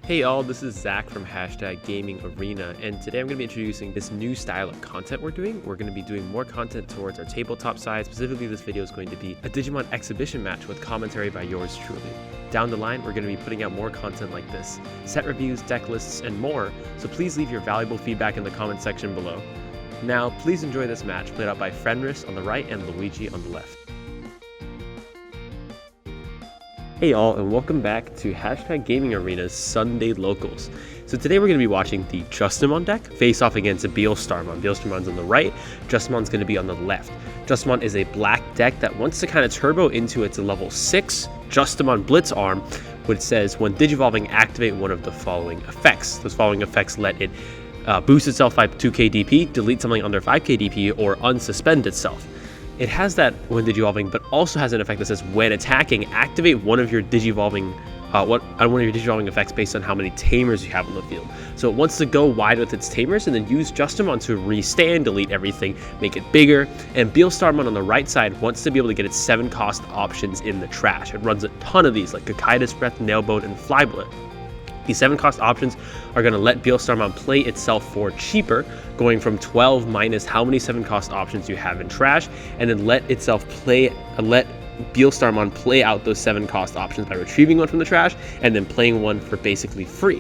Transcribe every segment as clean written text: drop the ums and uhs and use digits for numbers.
Hey all, this is Zach from #GamingArena, and today I'm going to be introducing this new style of content we're doing. We're going to be doing more content towards our tabletop side. Specifically, this video is going to be a Digimon exhibition match with commentary by yours truly. Down the line, we're going to be putting out more content like this, set reviews, deck lists, and more, so please leave your valuable feedback in the comment section below. Now, please enjoy this match played out by Fenris on the right and Luigi on the left. Hey all, and welcome back to #GamingArena's Sunday Locals. So today we're going to be watching the Justimon deck face off against a Beelstarmon. Beelstamon's on the right, Justimon's going to be on the left. Justimon is a black deck that wants to kind of turbo into its level 6 Justimon Blitz arm, which says when Digivolving, activate one of the following effects. Those following effects let it boost itself by 2k DP, delete something under 5k DP, or unsuspend itself. It has that when Digivolving, but also has an effect that says when attacking, activate one of your Digivolving effects based on how many Tamers you have on the field. So it wants to go wide with its Tamers and then use Justimon to restand, delete everything, make it bigger. And Beelstarmon on the right side wants to be able to get its 7-cost options in the trash. It runs a ton of these like Kakaida's Breath, Nailbone, and Flybullet. These 7-cost options are going to let Beelstarmon play itself for cheaper, going from 12 minus how many 7-cost options you have in trash, and then let Beelstarmon play out those 7-cost options by retrieving one from the trash and then playing one for basically free.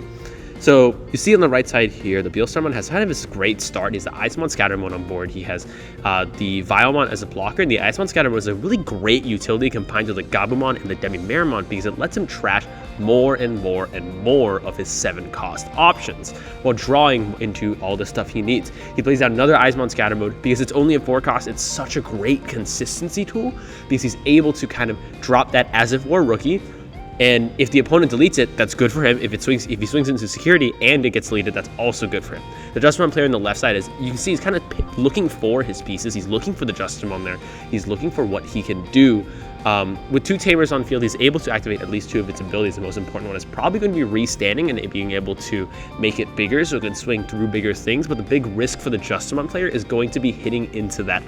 So you see on the right side here, the Beelstarmon has kind of this great start. He has the Iceman Scattermon on board. He has the Vilemon as a blocker, and the Iceman Scattermon is a really great utility combined with the Gabumon and the Demi-Meramon because it lets him trash more and more and more of his 7-cost options while drawing into all the stuff he needs. He plays out another Iceman Scattermon because it's only a 4-cost. It's such a great consistency tool because he's able to kind of drop that as if we're rookie. And if the opponent deletes it, that's good for him. If he swings into security and it gets deleted, that's also good for him. The Justimon player on the left side is, you can see he's kind of looking for his pieces. He's looking for the Justimon there. He's looking for what he can do. With 2 Tamers on field, he's able to activate at least 2 of its abilities. The most important one is probably going to be restanding and being able to make it bigger so it can swing through bigger things. But the big risk for the Justimon player is going to be hitting into that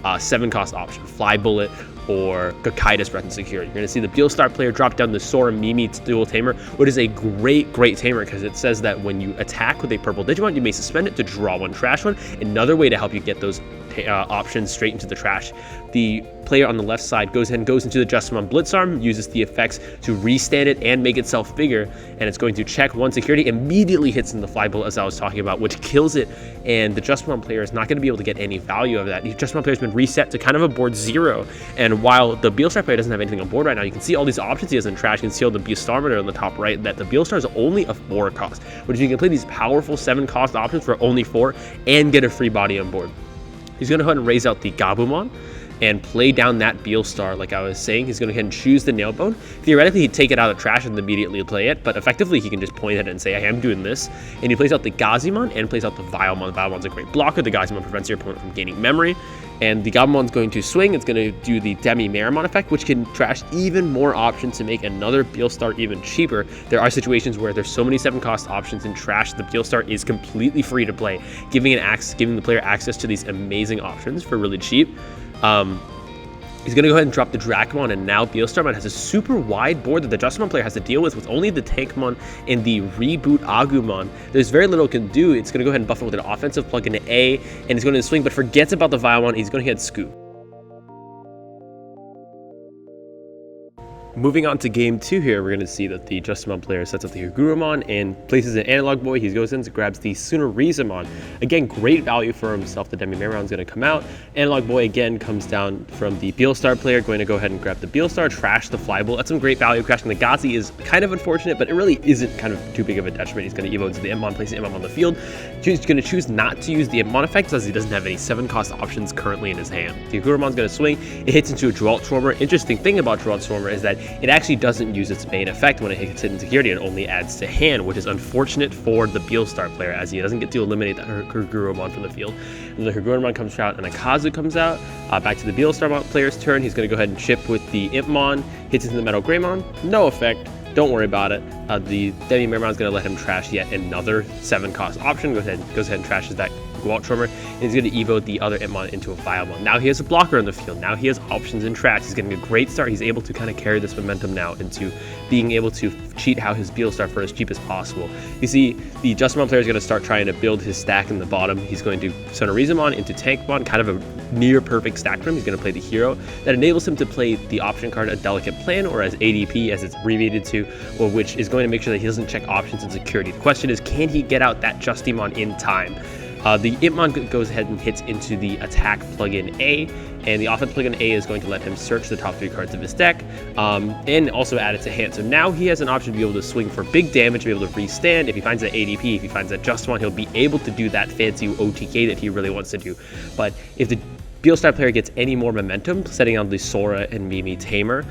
7-cost option, Flybullet or Kakaida's Breath and Security. You're going to see the Beelstar player drop down the Sora Mimi dual tamer, which is a great tamer because it says that when you attack with a purple Digimon, you may suspend it to draw one, trash one. Another way to help you get those options straight into the trash. The player on the left side goes into the Justimon Blitz arm, uses the effects to restand it and make itself bigger, and it's going to check one security, immediately hits in the Flybullet as I was talking about, which kills it, and the Justimon player is not going to be able to get any value of that. The Justimon player has been reset to kind of a board 0, and while the Beelstar player doesn't have anything on board right now, you can see all these options he has in trash. You can see all the Beelstarmon on the top right, that the Beelstar is only a 4-cost, which you can play these powerful 7-cost options for only 4 and get a free body on board. He's going to go ahead and raise out the Gabumon and play down that Beelstar. Like I was saying, he's going to go ahead and choose the Nailbone. Theoretically, he'd take it out of the trash and immediately play it, but effectively he can just point at it and say, I am doing this. And he plays out the Gazimon and plays out the Vilemon. The Vilemon's a great blocker. The Gazimon prevents your opponent from gaining memory. And the Gabumon's going to swing. It's going to do the Demi-Meramon effect, which can trash even more options to make another Beelstar even cheaper. There are situations where there's so many 7-cost options in trash, the Beelstar is completely free to play, giving the player access to these amazing options for really cheap. He's going to go ahead and drop the Dracmon, and now Beelstarmon has a super wide board that the Justimon player has to deal with only the Tankmon and the Reboot Agumon. There's very little it can do. It's going to go ahead and buff it with an offensive plug into A, and it's going to swing, but forgets about the Vilemon. He's going to hit Scoop. Moving on to game 2 here, we're going to see that the Justimon player sets up the Higurumon and places an Analog Boy. He goes in and grabs the Tsunorizamon. Again, great value for himself. The Demi-Meramon is going to come out. Analog Boy again comes down from the Beelstar player, going to go ahead and grab the Beelstar, trash the Flybullet. That's some great value. Crashing the Gazi is kind of unfortunate, but it really isn't kind of too big of a detriment. He's going to evo into the Impmon, place the Impmon on the field. He's going to choose not to use the Impmon effect as he doesn't have any 7-cost options currently in his hand. The Higurumon's going to swing. It hits into a Drought Swarmer. Interesting thing about Drought Swarmer is that it actually doesn't use its main effect when it hits it in security. It only adds to hand, which is unfortunate for the Beelstar player as he doesn't get to eliminate that Higurumon from the field. And the Higurumon comes out and a Kazu comes out. Back to the Beelstar player's turn. He's going to go ahead and chip with the Impmon, hits into the Metal Greymon. No effect. Don't worry about it. The Demi-Meramon is going to let him trash yet another 7-cost option. Goes ahead and trashes that Drought Swarmer, and he's going to evo the other Impmon into a Vilemon. Now he has a blocker in the field. Now he has options in trash. He's getting a great start. He's able to kind of carry this momentum now into being able to cheat out his Beelstar for as cheap as possible. You see, the Justimon player is going to start trying to build his stack in the bottom. He's going to Sonorizamon into Tankmon, kind of a near perfect stack for him. He's going to play the hero that enables him to play the option card, a Delicate Plan, or as ADP as it's abbreviated to, or which is going to make sure that he doesn't check options and security. The question is, can he get out that Justimon in time? The Itmon goes ahead and hits into the attack plugin A, and the offense plugin A is going to let him search the top 3 cards of his deck, and also add it to hand. So now he has an option to be able to swing for big damage, to be able to restand. If he finds that ADP, if he finds that Justimon, he'll be able to do that fancy OTK that he really wants to do. But if the Beelstar player gets any more momentum, setting on the Sora and Mimi Tamer,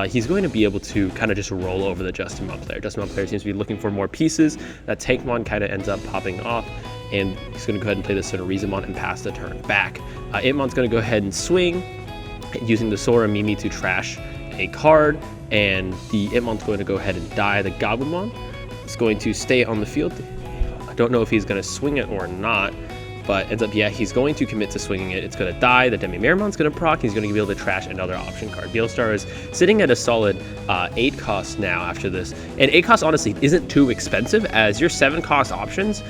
he's going to be able to kind of just roll over the Justimon player. Justimon player seems to be looking for more pieces. That Tankmon kind of ends up popping off, and he's going to go ahead and play the Sonorizamon and pass the turn back. Itmon's going to go ahead and swing, using the Sora Mimi to trash a card, and the Itmon's going to go ahead and die. The Gabumon is going to stay on the field. I don't know if he's going to swing it or not, but ends up, yeah, he's going to commit to swinging it. It's going to die. The Demi-Miramon's going to proc. He's going to be able to trash another option card. Beelstar is sitting at a solid 8 cost now after this. And 8 cost, honestly, isn't too expensive, as your 7 cost options,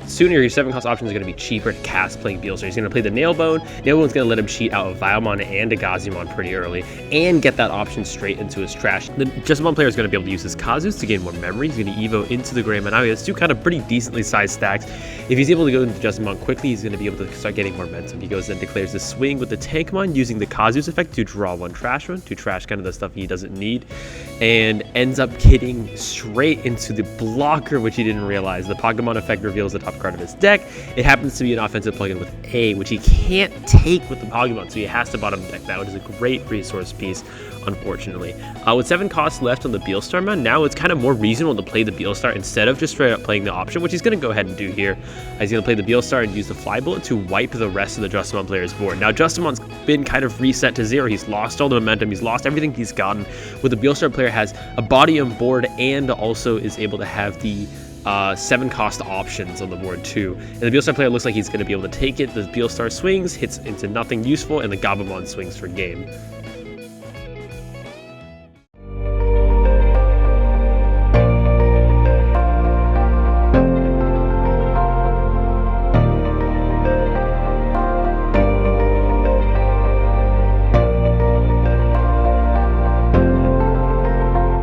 sooner your 7 cost options are going to be cheaper to cast playing Beelstar. He's going to play the Nailbone. Nailbone's going to let him cheat out of Vilemon and a Gazumon pretty early and get that option straight into his trash. The Justimon player is going to be able to use his Kazus to gain more memory. He's going to Evo into the Greymon. Now he has 2 kind of pretty decently sized stacks. If he's able to go into Justimon quickly, he's going to be able to start getting more momentum. He goes and declares the swing with the Tankmon, using the Kazus effect to draw 1 trash one, to trash kind of the stuff he doesn't need, and ends up getting straight into the blocker, which he didn't realize. The Pokemon effect reveals the top card of his deck. It happens to be an offensive plugin with A, which he can't take with the Pokemon, so he has to bottom deck that, which is a great resource piece, unfortunately. With 7 costs left on the Beelstarmon, now it's kind of more reasonable to play the Beelstar instead of just straight up playing the option, which he's going to go ahead and do here. He's going to play the Beelstar and use the Fly Bullet to wipe the rest of the Justimon player's board. Now, Justimon's been kind of reset to 0. He's lost all the momentum. He's lost everything he's gotten. With the Beelstar player has a body on board and also is able to have the 7 cost options on the board too. And the Beelstar player looks like he's going to be able to take it. The Beelstar swings, hits into nothing useful, and the Gabumon swings for game.